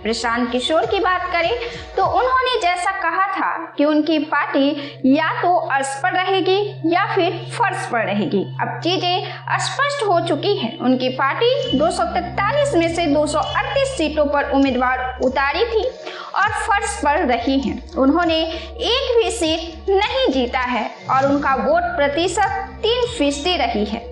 प्रशांत किशोर की बात करें तो उन्होंने जैसा कहा था कि उनकी पार्टी या तो अर्श पर रहेगी या फिर फर्श पर रहेगी, अब चीजें स्पष्ट हो चुकी है। उनकी पार्टी 243 में से 238 सीटों पर उम्मीदवार उतारी थी और फर्श पर रही है। उन्होंने एक भी सीट नहीं जीता है और उनका वोट प्रतिशत 3% रही है।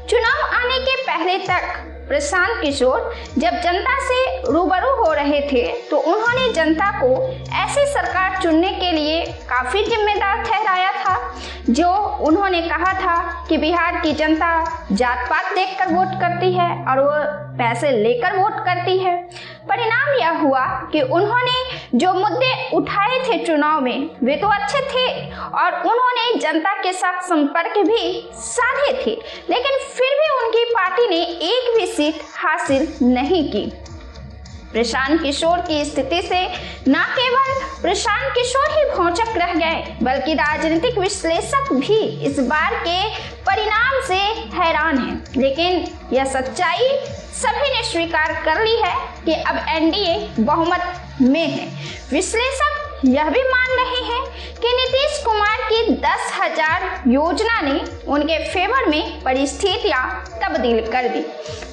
चुनाव आने के पहले तक प्रशांत किशोर जब जनता से रूबरू हो रहे थे तो उन्होंने जनता को ऐसी सरकार चुनने के लिए काफी जिम्मेदार ठहराया था। जो उन्होंने कहा था कि बिहार की जनता जात पात देखकर वोट करती है और वो पैसे लेकर वोट करती है। परिणाम यह हुआ कि उन्होंने जो मुद्दे उठाए थे चुनाव में वे तो अच्छे थे और उन्होंने जनता के साथ संपर्क भी साधे थे, लेकिन फिर भी उनकी पार्टी ने एक भी सीट हासिल नहीं की। प्रशांत किशोर की स्थिति से न केवल प्रशांत किशोर ही भौचक रह गए बल्कि राजनीतिक विश्लेषक भी इस बार के परिणाम से हैरान हैं। लेकिन यह सच्चाई सभी ने स्वीकार कर ली है कि अब एनडीए बहुमत में है। विश्लेषक यह भी मान रहे हैं कि नीतीश कुमार की 10,000 योजना ने उनके फेवर में परिस्थितियां तब्दील कर दी।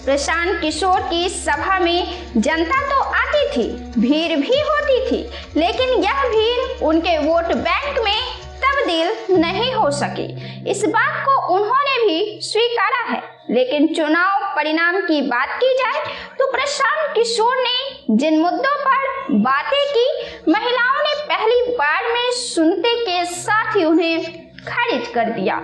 प्रशांत किशोर की सभा में जनता तो आती थी, भीड़ भी होती थी, लेकिन यह भीड़ उनके वोट बैंक में तब्दील नहीं हो सकी। इस बात को उन्होंने भी स्वीकारा है। लेकिन चुनाव परिणाम की बात की जाए तो प्रशांत किशोर ने जिन मुद्दों पर बातें की, महिलाओं ने पहली बार में सुनते के साथ ही उन्हें खारिज कर दिया,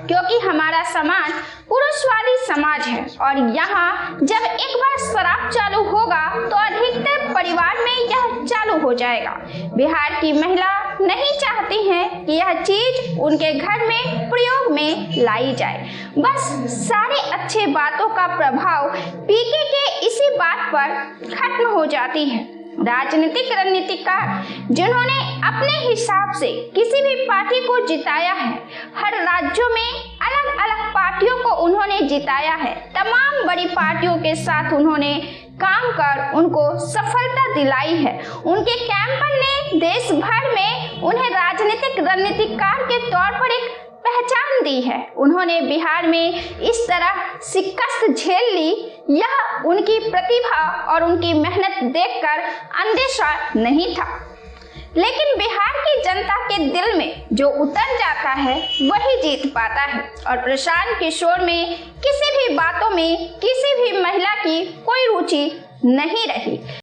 क्योंकि हमारा समाज पुरुषवादी समाज है और यहाँ जब एक बार शराब चालू होगा तो अधिकतर परिवार में यह चालू हो जाएगा। बिहार की महिला नहीं चाहती हैं कि यह चीज उनके घर में प्रयोग में लाई जाए। बस सारे अच्छे बातों का प्रभाव पीके के इसी बात पर खत्म हो जाती है। राजनीतिक रणनीतिकार जिन्होंने अपने हिसाब से किसी भी पार्टी को जिताया है, हर राज्यों में अलग अलग पार्टियों को उन्होंने जिताया है, तमाम बड़ी पार्टियों के साथ उन्होंने काम कर उनको सफलता दिलाई है। उनके कैंपन ने देश भर में उन्हें राजनीतिक रणनीतिकार के तौर पर एक पहचान दी है। उन्होंने बिहार में इस तरह शिकस्त झेल ली, यह उनकी प्रतिभा और उनकी मेहनत देखकर अंदेशा नहीं था। लेकिन बिहार की जनता के दिल में जो उतर जाता है वही जीत पाता है और प्रशांत किशोर में किसी भी बातों में किसी भी महिला की कोई रुचि नहीं रही।